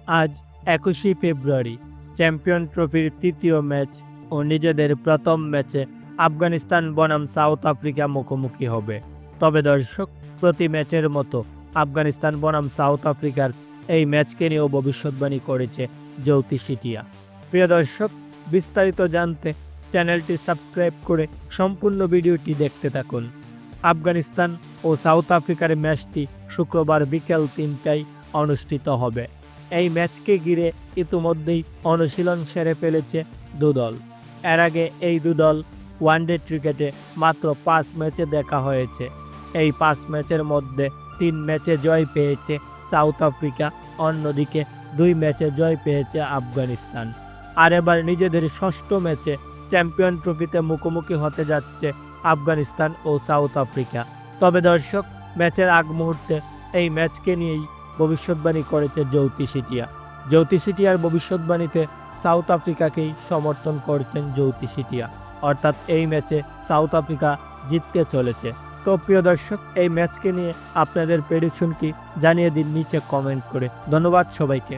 আজ ২১শে ফেব্রুয়ারি চ্যাম্পিয়ন ট্রফির তৃতীয় ম্যাচ ও নিজেদের প্রথম ম্যাচে আফগানিস্তান বনাম সাউথ আফ্রিকা মুখোমুখি হবে। তবে দর্শক, প্রতি ম্যাচের মতো আফগানিস্তান বনাম সাউথ আফ্রিকার এই ম্যাচকে নিয়েও ভবিষ্যৎবাণী করেছে জ্যোতিষ সিটিয়া। প্রিয় দর্শক, বিস্তারিত জানতে চ্যানেলটি সাবস্ক্রাইব করে সম্পূর্ণ ভিডিওটি দেখতে থাকুন। আফগানিস্তান ও সাউথ আফ্রিকার ম্যাচটি শুক্রবার বিকেল ৩টায় অনুষ্ঠিত হবে। এই ম্যাচকে ঘিরে ইতিমধ্যেই অনুশীলন সেরে ফেলেছে দুদল। এর আগে এই দুদল ওয়ানডে ক্রিকেটে মাত্র ৫ ম্যাচে দেখা হয়েছে। এই ৫ ম্যাচের মধ্যে ৩ ম্যাচে জয় পেয়েছে সাউথ আফ্রিকা, অন্যদিকে ২ ম্যাচে জয় পেয়েছে আফগানিস্তান। আর এবার নিজেদের ষষ্ঠ ম্যাচে চ্যাম্পিয়ন ট্রফিতে মুখোমুখি হতে যাচ্ছে আফগানিস্তান ও সাউথ আফ্রিকা। তবে দর্শক, ম্যাচের আগ মুহূর্তে এই ম্যাচকে নিয়েই ভবিষ্যৎবাণী করেছে জ্যোতিষ সিটিয়া। জ্যোতিষ সিটিয়ার ভবিষ্যৎবাণীতে সাউথ আফ্রিকাকেই সমর্থন করছেন জ্যোতিষ সিটিয়া, অর্থাৎ এই ম্যাচে সাউথ আফ্রিকা জিততে চলেছে। তো প্রিয় দর্শক, এই ম্যাচকে নিয়ে আপনাদের প্রেডিকশন কি জানিয়ে দিন নিচে কমেন্ট করে। ধন্যবাদ সবাইকে।